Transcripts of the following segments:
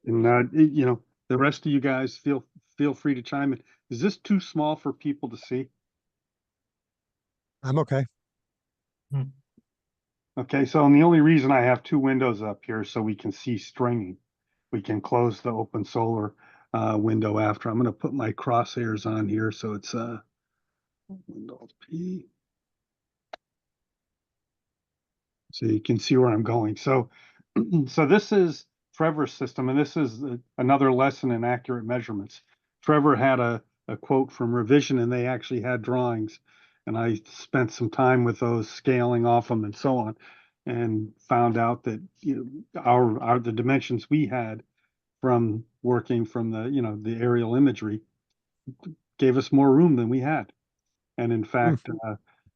And the rest of you guys feel free to chime in. Is this too small for people to see? I'm okay. Okay, so and the only reason I have two windows up here is so we can see stringing. We can close the OpenSolar window after. I'm going to put my crosshairs on here so it's Windows P. So you can see where I'm going. So, so this is Trevor's system, and this is another lesson in accurate measurements. Trevor had a quote from Revision, and they actually had drawings, and I spent some time with those, scaling off them and so on, and found out that the dimensions we had from working from the aerial imagery gave us more room than we had, and in fact.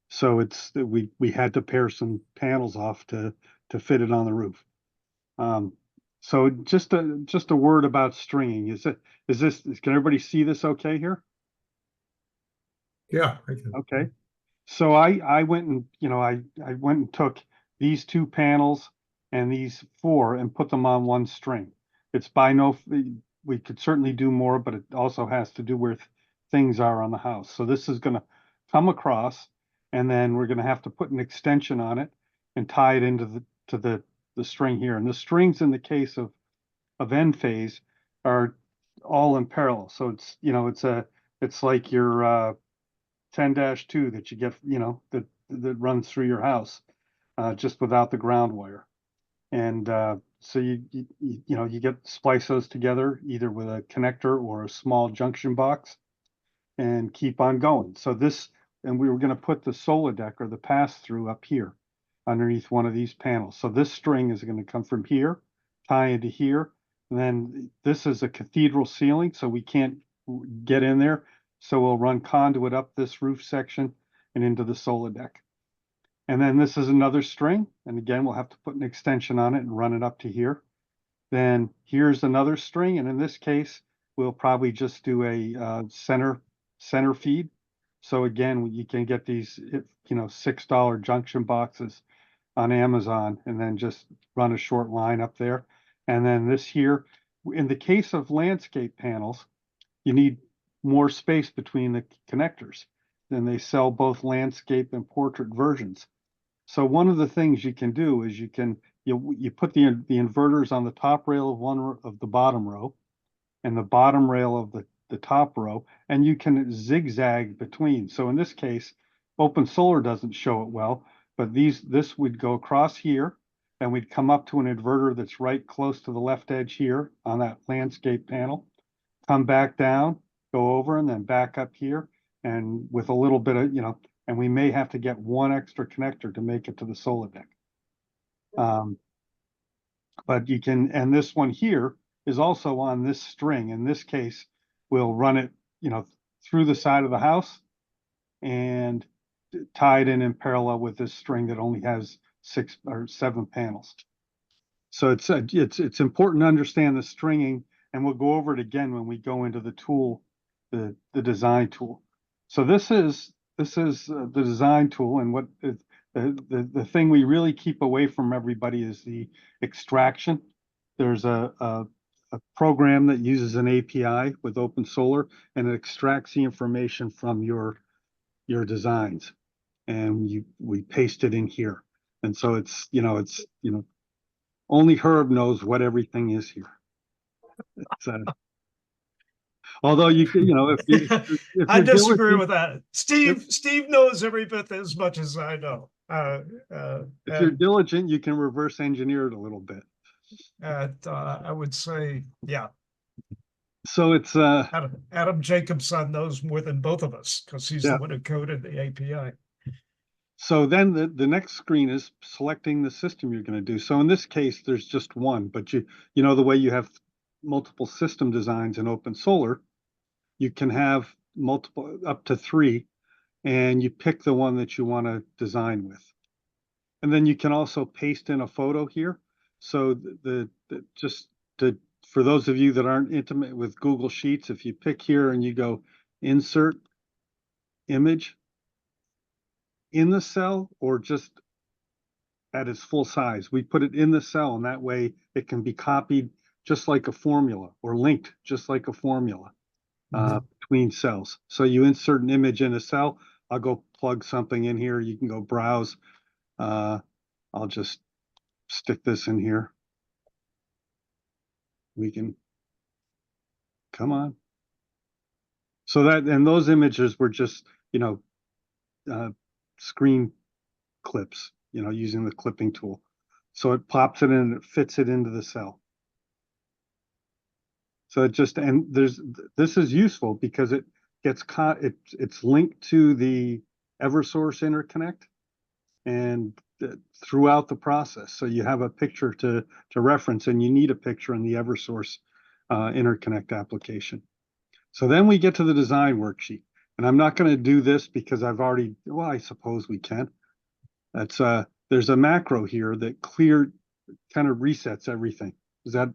So we had to pair some panels off to fit it on the roof. So just a word about stringing. Can everybody see this okay here? Yeah, I can. Okay. So I went and I went and took these two panels and these four and put them on one string. It's we could certainly do more, but it also has to do where things are on the house. So this is going to come across, and then we're going to have to put an extension on it and tie it into the string here. And the strings in the case of end phase are all in parallel. So it's like your 10-2 that you get, that runs through your house, just without the ground wire. And so you get splice those together either with a connector or a small junction box and keep on going. So and we were going to put the solar deck or the pass through up here underneath one of these panels. So this string is going to come from here, tie into here. And then this is a cathedral ceiling, so we can't get in there. So we'll run conduit up this roof section and into the solar deck. And then this is another string. And again, we'll have to put an extension on it and run it up to here. Then here's another string. And in this case, we'll probably just do a center feed. So again, you can get these, $6 junction boxes on Amazon and then just run a short line up there. And then this here, in the case of landscape panels, you need more space between the connectors. Then they sell both landscape and portrait versions. So one of the things you can do is you put the inverters on the top rail of one of the bottom row and the bottom rail of the top row, and you can zigzag between. So in this case, OpenSolar doesn't show it well, but this would go across here and we'd come up to an inverter that's right close to the left edge here on that landscape panel, come back down, go over and then back up here, and with a little bit of, and we may have to get one extra connector to make it to the solar deck. But you can, and this one here is also on this string. In this case, we'll run it, through the side of the house and tie it in parallel with this string that only has 6 or 7 panels. So it's important to understand the stringing, and we'll go over it again when we go into the tool, the design tool. So this is the design tool, and what the thing we really keep away from everybody is the extraction. There's a program that uses an API with OpenSolar, and it extracts the information from your designs, and we paste it in here. And so it's only Herb knows what everything is here. Although if I disagree with that. Steve knows every bit as much as I know. If you're diligent, you can reverse engineer it a little bit. I would say, yeah. So it's Adam Jacobson knows more than both of us because he's the one who coded the API. So then the next screen is selecting the system you're going to do. So in this case, there's just one, but the way you have multiple system designs in OpenSolar, you can have multiple up to 3, and you pick the one that you want to design with. And then you can also paste in a photo here. So for those of you that aren't intimate with Google Sheets, if you pick here and you go insert image in the cell or just at its full size, we put it in the cell, and that way it can be copied just like a formula, or linked just like a formula Mhm. between cells. So you insert an image in a cell. I'll go plug something in here. You can go browse. I'll just stick this in here. We can, come on. So that, and those images were just, screen clips, using the clipping tool. So it pops it in and it fits it into the cell. So it just, and this is useful because it gets caught, it's linked to the Eversource interconnect and throughout the process. So you have a picture to reference, and you need a picture in the Eversource interconnect application. So then we get to the design worksheet, and I'm not going to do this because I've already, well, I suppose we can. That's there's a macro here that kind of resets everything. Is that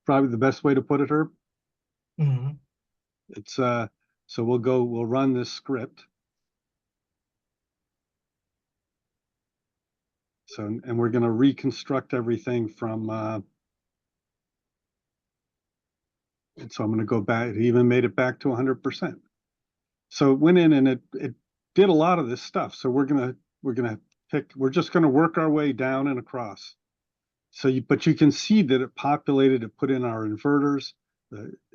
probably the best way to put it, Herb? Mhm. It's so we'll run this script. So, and we're going to reconstruct everything from, and so I'm going to go back. It even made it back to 100%. So it went in and it did a lot of this stuff. So we're going to we're just going to work our way down and across. So but you can see that it populated, it put in our inverters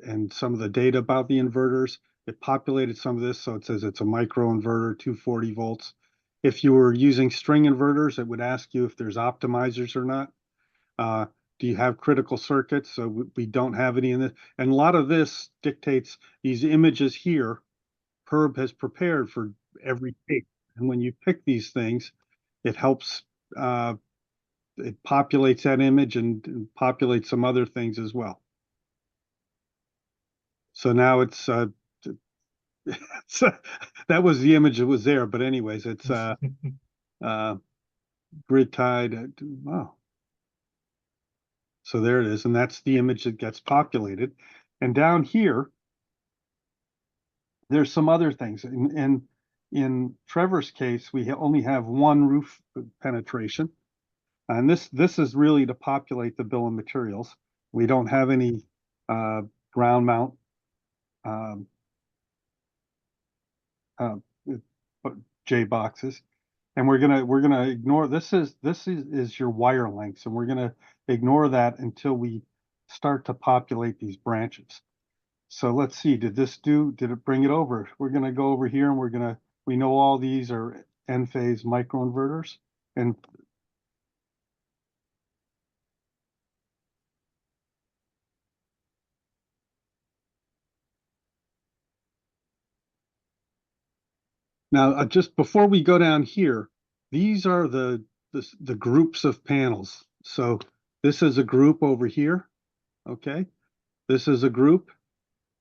and some of the data about the inverters. It populated some of this. So it says it's a micro inverter, 240 volts. If you were using string inverters, it would ask you if there's optimizers or not. Do you have critical circuits? So we don't have any in this. And a lot of this dictates these images here. Herb has prepared for every case. And when you pick these things, it helps, it populates that image and populates some other things as well. So now it's, that was the image that was there. But anyways, it's grid tied. Wow. So there it is. And that's the image that gets populated. And down here, there's some other things. In Trevor's case, we only have one roof penetration. And this is really to populate the bill of materials. We don't have any ground mount um, uh, J boxes. And we're gonna ignore this is your wire lengths, and we're gonna ignore that until we start to populate these branches. So let's see, did it bring it over? We're gonna go over here and we know all these are N-phase microinverters. And now just before we go down here, these are the groups of panels. So this is a group over here, okay? This is a group.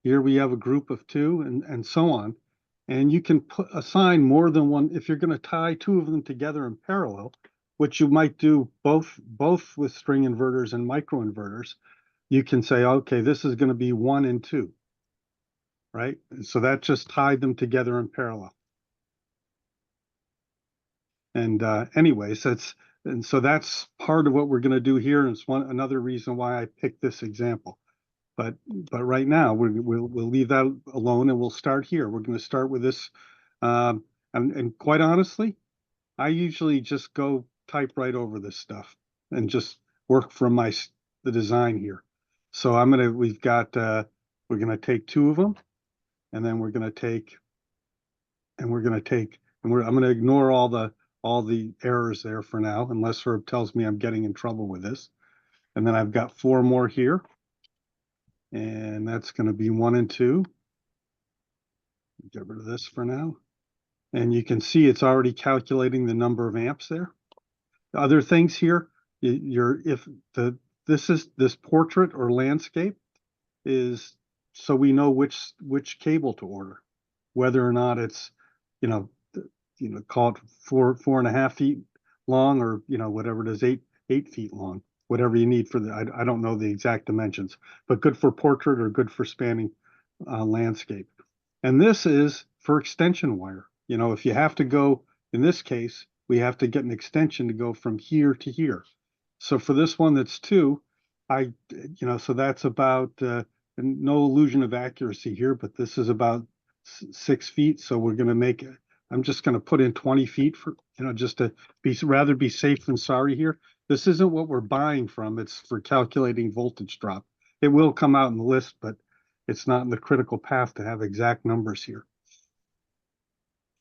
Here we have a group of two and so on. And you can assign more than one. If you're going to tie two of them together in parallel, which you might do both with string inverters and microinverters, you can say, okay, this is going to be 1 and 2, right? And so that just tied them together in parallel. And anyways, so that's part of what we're going to do here. And it's another reason why I picked this example. But right now we'll leave that alone and we'll start here. We're going to start with this. And quite honestly, I usually just go type right over this stuff and just work from the design here. So we're going to take two of them, and then I'm going to ignore all the errors there for now, unless Herb tells me I'm getting in trouble with this. And then I've got 4 more here. And that's going to be 1 and 2. Get rid of this for now. And you can see it's already calculating the number of amps there. The other things here, this portrait or landscape is so we know which cable to order, whether or not it's, call it 4.5 feet long, or whatever it is, 8 feet long, whatever you need for I don't know the exact dimensions, but good for portrait or good for spanning landscape. And this is for extension wire. If you have to go, in this case, we have to get an extension to go from here to here. So for this one that's 2, so that's about, and no illusion of accuracy here, but this is about 6 feet. So we're going to make it, I'm just going to put in 20 feet for, just to rather be safe than sorry here. This isn't what we're buying from. It's for calculating voltage drop. It will come out in the list, but it's not in the critical path to have exact numbers here.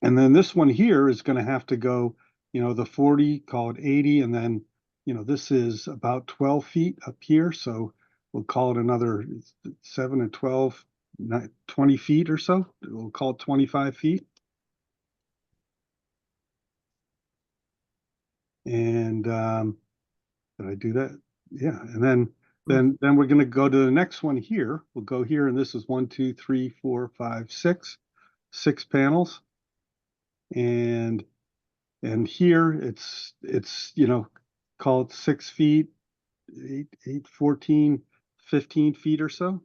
And then this one here is going to have to go, the 40, call it 80, and then, this is about 12 feet up here. So we'll call it another 7 and 12, 20 feet or so. We'll call it 25 feet. And did I do that? Yeah. And then we're going to go to the next one here. We'll go here, and this is 1, 2, 3, 4, 5, 6 panels. And here it's call it 6 feet, 8, 14, 15 feet or so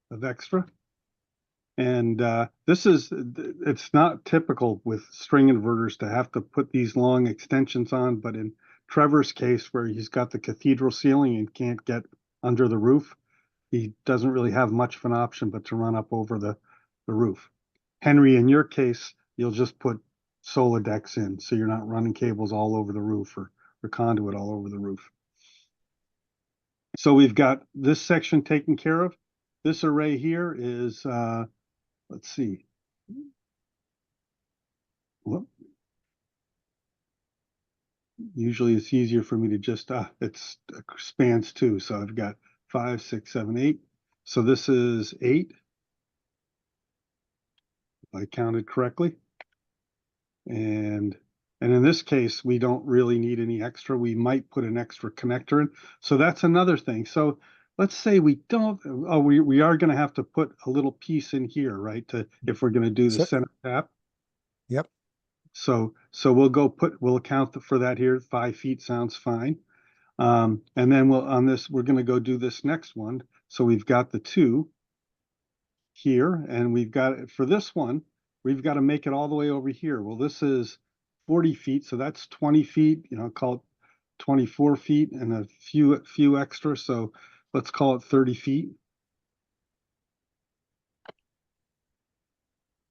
of extra. And it's not typical with string inverters to have to put these long extensions on, but in Trevor's case, where he's got the cathedral ceiling and can't get under the roof, he doesn't really have much of an option but to run up over the roof. Henry, in your case, you'll just put solar decks in, so you're not running cables all over the roof or conduit all over the roof. So we've got this section taken care of. This array here is, let's see. Whoop. Usually it's easier for me to just, it spans 2. So I've got 5, 6, 7, 8. So this is 8. If I counted correctly. And in this case, we don't really need any extra. We might put an extra connector in. So that's another thing. So let's say we don't, we are going to have to put a little piece in here, right? If we're going to do the center tap. Yep. So we'll account for that here. 5 feet sounds fine. And then we're going to go do this next one. So we've got the 2 here, and we've got, for this one, we've got to make it all the way over here. Well, this is 40 feet, so that's 20 feet, call it 24 feet and a few extra. So let's call it 30 feet.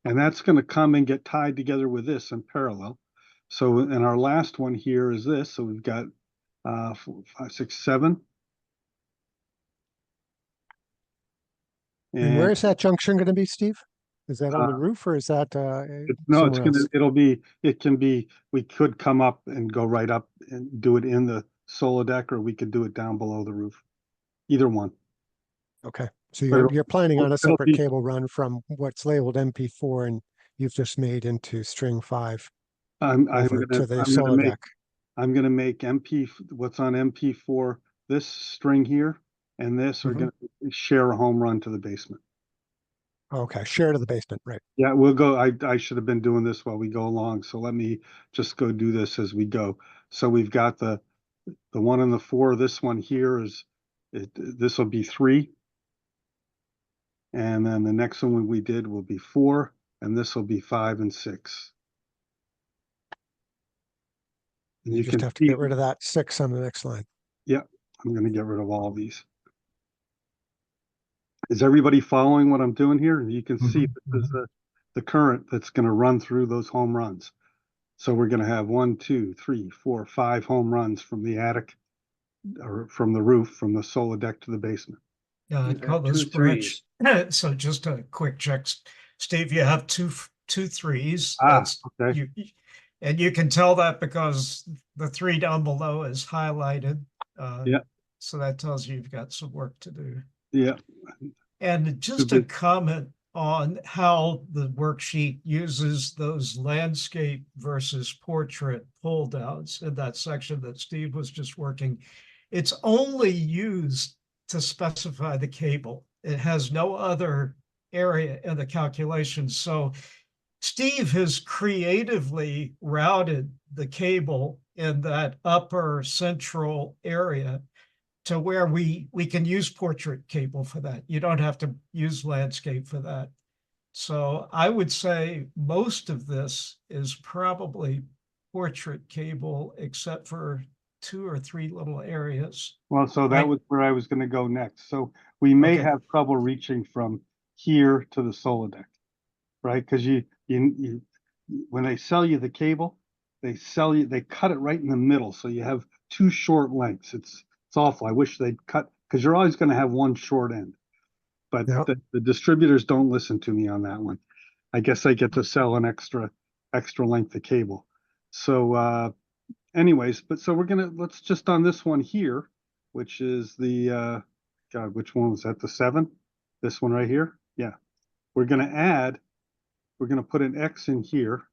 And that's going to come and get tied together with this in parallel. So, and our last one here is this. So we've got 4, 5, 6, 7. And where is that junction going to be, Steve? Is that on the roof, or is that no, we could come up and go right up and do it in the solar deck, or we could do it down below the roof. Either one. Okay. So you're planning on a separate cable run from what's labeled MP4 and you've just made into string 5 to the solar deck. I'm going to make what's on MP4, this string here, and this are going to share a home run to the basement. Okay, share to the basement, right? Yeah, we'll go. I should have been doing this while we go along, so let me just go do this as we go. So we've got the 1 and the 4. This one here is this will be 3, and then the next one we did will be 4, and this will be 5 and 6. And you just have to get rid of that 6 on the next line. Yeah, I'm going to get rid of all of these. Is everybody following what I'm doing here? You can see this is the current that's going to run through those home runs. So we're going to have 1, 2, 3, 4, 5 home runs from the attic or from the roof, from the solar deck to the basement. Yeah, I call those spreadsheets. So just a quick check. Steve, you have two 3s. Okay. And you can tell that because the 3 down below is highlighted. Yeah. So that tells you you've got some work to do. Yeah. And just a comment on how the worksheet uses those landscape versus portrait pull downs in that section that Steve was just working. It's only used to specify the cable. It has no other area in the calculation. So Steve has creatively routed the cable in that upper central area to where we can use portrait cable for that. You don't have to use landscape for that. So I would say most of this is probably portrait cable, except for 2 or 3 little areas. Well, so that Right. was where I was gonna go next. So we may Okay. have trouble reaching from here to the solar deck, right? Because when they sell you the cable, they cut it right in the middle, so you have two short lengths. It's awful. I wish they'd cut, because you're always gonna have one short end. But Yeah. the distributors don't listen to me on that one. I guess I get to sell an extra length of cable. So anyways, but so let's just on this one here, which is the God, which one was that? The 7? This one right here? Yeah. We're gonna put an X in here,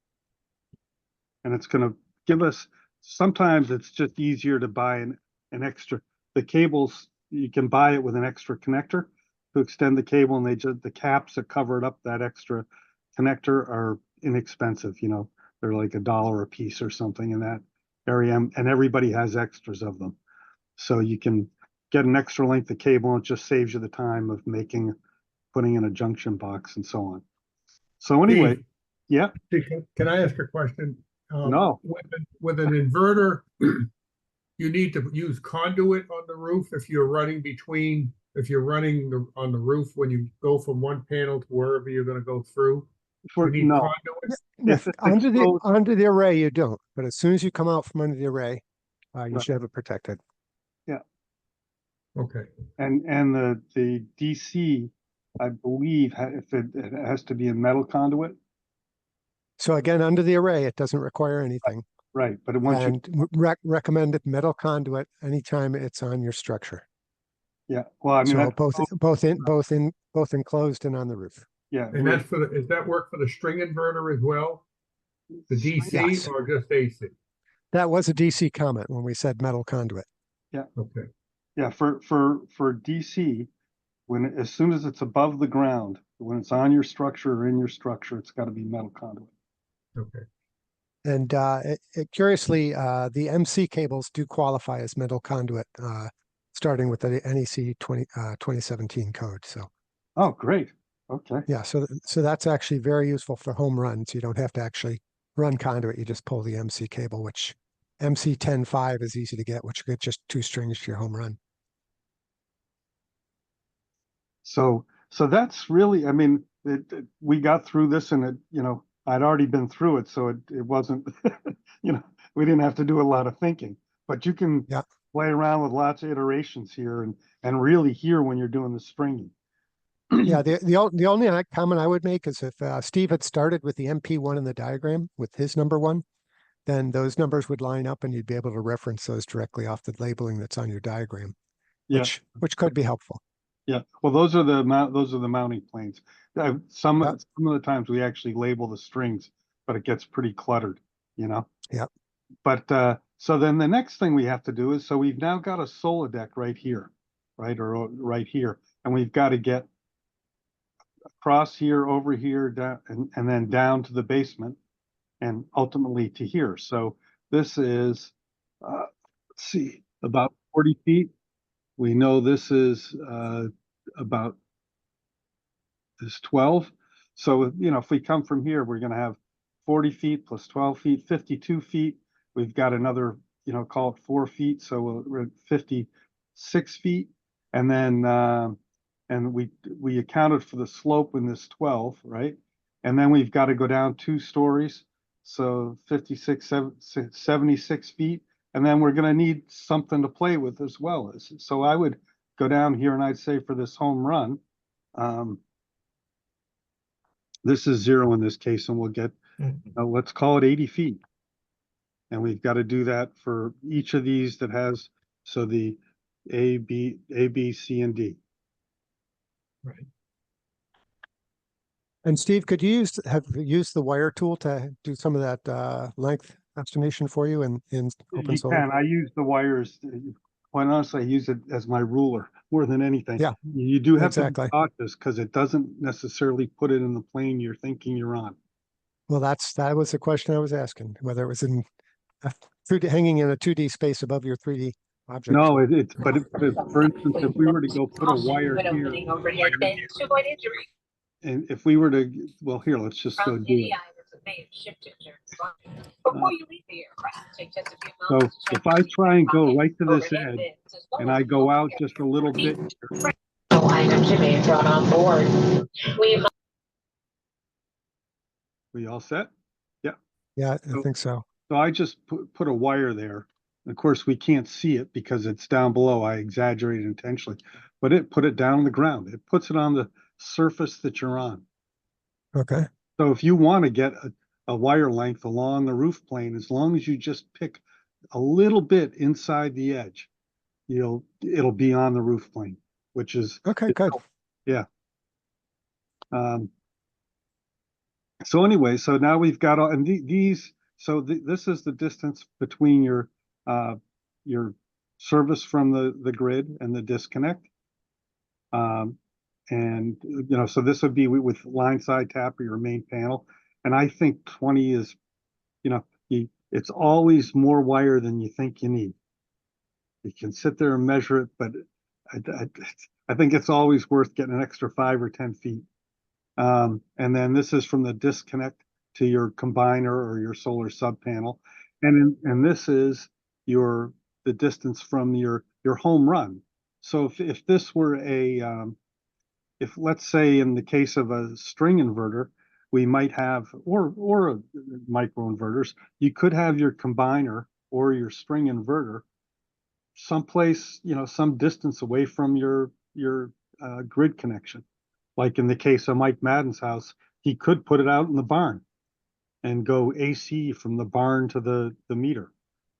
and it's gonna give us, sometimes it's just easier to buy an extra. The cables, you can buy it with an extra connector to extend the cable, and the caps that cover it up, that extra connector, are inexpensive, they're like $1 a piece or something in that area, and everybody has extras of them. So you can get an extra length of cable, and it just saves you the time of putting in a junction box and so on. So anyway, Steve, yeah, can I ask a question? No. With an inverter, you need to use conduit on the roof if you're running on the roof when you go from one panel to wherever you're gonna go through. You need no, conduit? if it's Under exposed, the array, you don't, but as soon as you come out from under the array, you Right. should have it protected. Okay. and the DC, I believe, if it has to be a metal conduit, So again, under the array, it doesn't require anything. right? But once you, And recommended metal conduit anytime it's on your structure. yeah, well, I mean, So that's, both enclosed and on the roof. yeah. And that's is that work for the string inverter as well? The DC Yes. or just AC? That was a DC comment when we said metal conduit. Okay. Yeah, for DC, as soon as it's above the ground, when it's on your structure or in your structure, it's got to be metal conduit. Okay. And curiously, the MC cables do qualify as metal conduit, starting with the NEC 2017 code. So, Oh, great. Okay. yeah, so that's actually very useful for home runs. You don't have to actually run conduit. You just pull the MC cable, which MC 10.5 is easy to get, which you get just 2 strings to your home run. So that's really, I mean, we got through this, and I'd already been through it, so it wasn't, we didn't have to do a lot of thinking. But you can Yeah. play around with lots of iterations here and really hear when you're doing the stringing. Yeah, the only comment I would make is if Steve had started with the MP1 in the diagram with his number 1, then those numbers would line up and you'd be able to reference those directly off the labeling that's on your diagram, Yeah. which could be helpful. Yeah. Well, those are the mounting planes. Some of the times we actually label the strings, but it gets pretty cluttered, Yeah. But so then the next thing we have to do is, so we've now got a solar deck right here, right? Or right here. And we've got to get across here, over here, down, and then down to the basement, and ultimately to here. So this is, let's see, about 40 feet. We know this is about 12. So, if we come from here, we're going to have 40 feet plus 12 feet, 52 feet. We've got another, call it 4 feet. So we're at 56 feet. And then, and we accounted for the slope in this 12, right? And then we've got to go down 2 stories. So 56, 76 feet. And then we're going to need something to play with as well. So I would go down here and I'd say for this home run, this is 0 in this case, and we'll get, let's call it 80 feet. And we've got to do that for each of these that has, so the A, B, C, and D. Right. And Steve, could you have used the wire tool to do some of that length estimation for you in You OpenSolar? can. I use the wires, quite honestly, I use it as my ruler more than anything. Yeah, You do have to exactly. be cautious because it doesn't necessarily put it in the plane you're thinking you're on. Well, that was the question I was asking, whether it was hanging in a 2D space above your 3D object. No, but for instance, if we were to go put a wire here, and if we were to, well, here, let's just go do it. may have shifted your instructions. Before you leave the aircraft, take just a few So moments to check if I try and go pockets, right to this overhead edge bins, as well and as I the go out healthcare just a little bit, items you may have brought on board. We we all set? Yeah, I So- think so. So I just put a wire there. Of course, we can't see it because it's down below. I exaggerated intentionally, but it put it down on the ground. It puts it on the surface that you're on. Okay. So if you want to get a wire length along the roof plane, as long as you just pick a little bit inside the edge, it'll be on the roof plane, which is Okay, good. yeah. So anyway, so now we've got all, and these, so this is the distance between your service from the grid and the disconnect. And so this would be with line side tap or your main panel. And I think 20 is, it's always more wire than you think you need. You can sit there and measure it, but I think it's always worth getting an extra 5 or 10 feet. And then this is from the disconnect to your combiner or your solar sub panel. And this is the distance from your home run. So if this were if let's say in the case of a string inverter, we might have, or micro inverters, you could have your combiner or your string inverter someplace, some distance away from your grid connection. Like in the case of Mike Madden's house, he could put it out in the barn and go AC from the barn to the meter.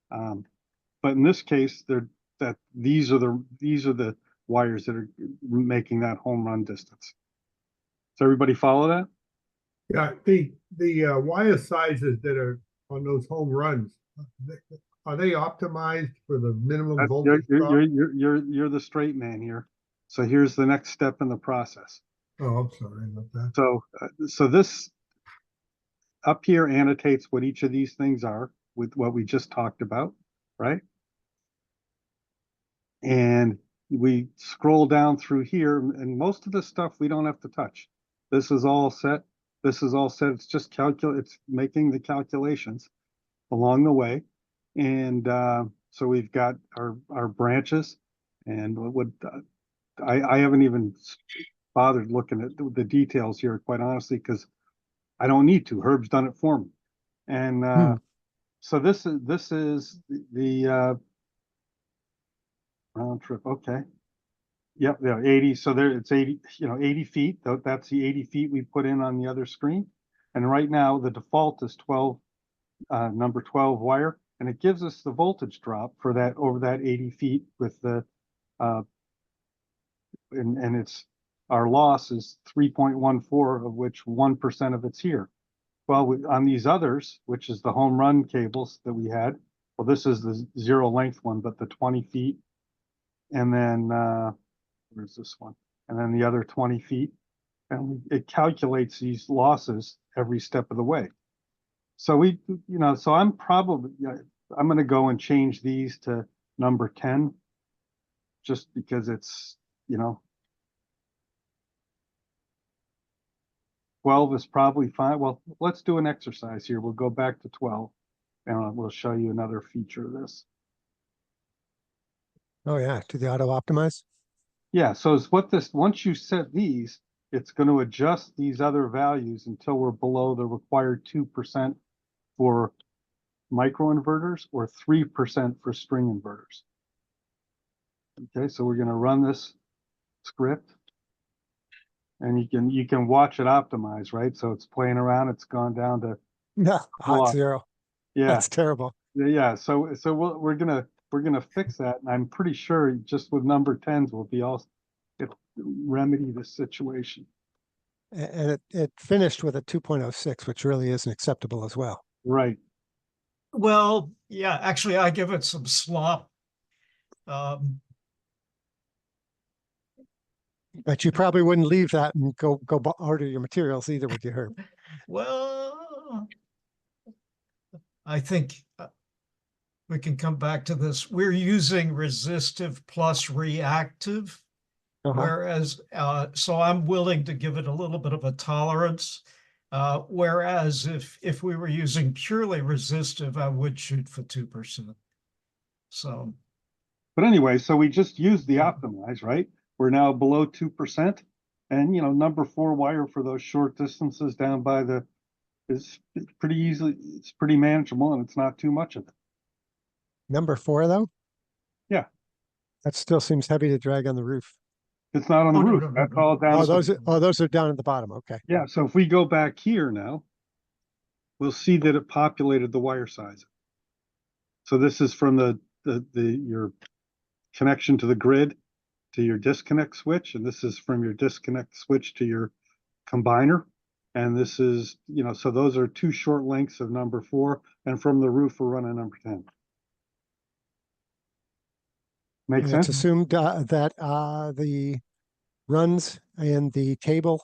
But in this case, these are the wires that are making that home run distance. Does everybody follow that? Yeah, the wire sizes that are on those home runs, are they optimized for the minimum voltage drop? You're the straight man here. So here's the next step in the process. Oh, I'm sorry about that. So this up here annotates what each of these things are with what we just talked about, right? And we scroll down through here, and most of the stuff we don't have to touch. This is all set. It's just it's making the calculations along the way. And so we've got our branches, and I haven't even bothered looking at the details here, quite honestly, because I don't need to. Herb's done it for me. And so this is the round trip. Okay. Yep, yeah, 80. So there it's 80, 80 feet. That's the 80 feet we put in on the other screen. And right now the default is 12, number 12 wire, and it gives us the voltage drop for that over that 80 feet with the and it's our loss is 3.14, of which 1% of it's here. Well, on these others, which is the home run cables that we had, well, this is the zero length one, but the 20 feet, and then where's this one? And then the other 20 feet, and it calculates these losses every step of the way. So so I'm going to go and change these to number 10, just because it's, 12 is probably fine. Well, let's do an exercise here. We'll go back to 12, and we'll show you another feature of this. Oh yeah, to the auto optimize. Yeah, so it's once you set these, it's going to adjust these other values until we're below the required 2% for microinverters or 3% for string inverters. Okay, so we're going to run this script, and you can watch it optimize, right? So it's playing around. It's gone down to No, hot zero. yeah, That's terrible. yeah. So we're gonna fix that, and I'm pretty sure just with number 10s we'll be all remedy this situation. And it finished with a 2.06, which really isn't acceptable as well. Right. Well, yeah, actually, I give it some slop. But you probably wouldn't leave that and go order your materials either, would you, Herb? Well, I think we can come back to this. We're using resistive plus reactive, whereas, so I'm willing to give it a little bit of a tolerance. Whereas if we were using purely resistive, I would shoot for 2%. So, But anyway, so we just used the Yeah. optimize, right? We're now below 2%. And, number 4 wire for those short distances down by is pretty easily, it's pretty manageable and it's not too much of it. Number 4, though? Yeah. That still seems heavy to drag on the roof. It's not on the Oh, no, roof. no, no, That's no. all down. Oh, at the- those are down at the bottom. Okay. Yeah, so if we go back here now, we'll see that it populated the wire size. So this is from your connection to the grid to your disconnect switch, and this is from your disconnect switch to your combiner. And this is, so those are 2 short lengths of number 4, and from the roof we're running number 10. Make And it's sense? assumed that the runs in the table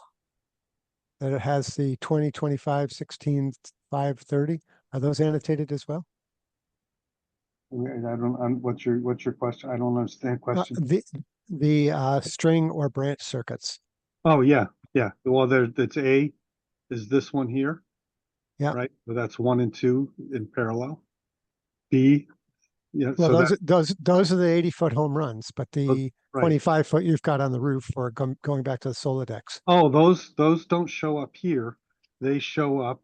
that it has the 20, 25, 16, 5, 30. Are those annotated as well? I don't, what's your question? I don't understand question. The string or branch circuits. Oh, yeah. Well, it's A is this one here. Yeah. Right. So that's 1 and 2 in parallel. B. Yeah. Well, So those are the 80-foot home runs, but the right. 25-foot you've got on the roof for going back to the solar decks. Oh, those don't show up here. They show up.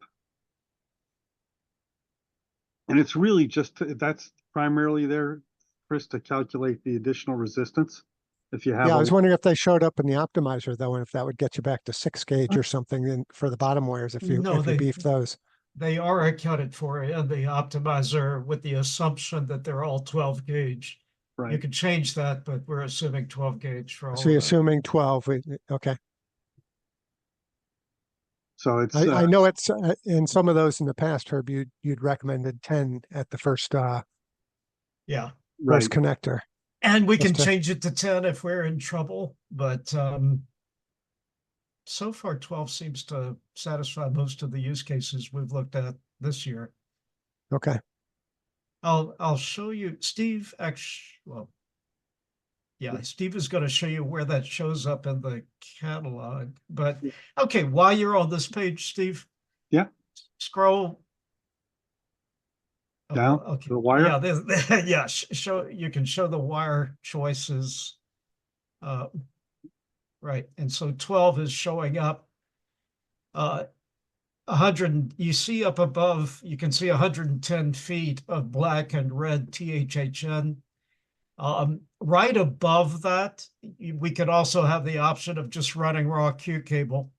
And it's really that's primarily there, Chris, to calculate the additional resistance. If you have, Yeah, I was wondering if they showed up in the optimizer though, and if that would get you back to 6 gauge or something for the bottom wires if you beef those. They are accounted for in the optimizer with the assumption that they're all 12 gauge. You right. could change that, but we're assuming 12 gauge for all So you're of that. assuming 12. Okay. So it's I know it's in some of those in the past, Herb, you'd recommended 10 at the first Yeah. first right. connector. And we can Just to- change it to 10 if we're in trouble, but so far 12 seems to satisfy most of the use cases we've looked at this year. Okay. I'll show you, Steve, Steve is going to show you where that shows up in the catalog. But okay, while you're on this page, Steve, Yeah. Scroll down okay. the wire. Yeah, yeah. You can show the wire choices. Right, and so 12 is showing up. 100. You see up above. You can see 110 feet of black and red THHN. Right above that, we could also have the option of just running raw Q cable,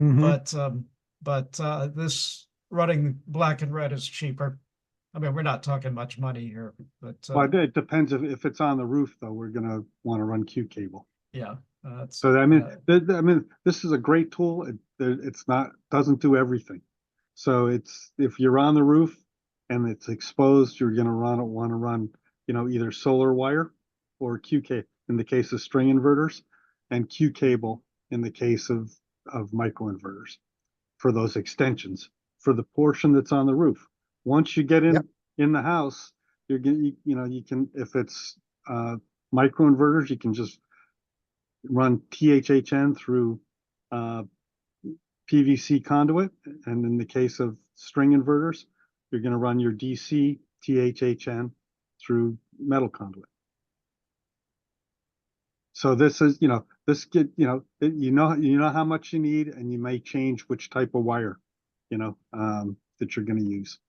Mhm. but this running black and red is cheaper. I mean, we're not talking much money here, but Well, it depends if it's on the roof though. We're gonna want to run Q cable. yeah. So I mean, this is a great tool. Doesn't do everything. So if you're on the roof and it's exposed, you're gonna want to run, either solar wire or Q cable in the case of string inverters, and Q cable in the case of microinverters for those extensions for the portion that's on the roof. Once you get in the house, you can, if it's microinverters, you can just run THHN through PVC conduit, and in the case of string inverters, you're going to run your DC THHN through metal conduit. So this is, you know how much you need, and you may change which type of wire, that you're going to use.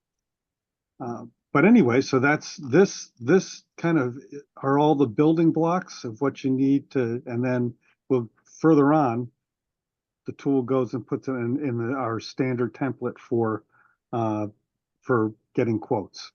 But anyway, so that's this kind of are all the building blocks of what you need to, and then we'll further on, the tool goes and puts it in our standard template for getting quotes.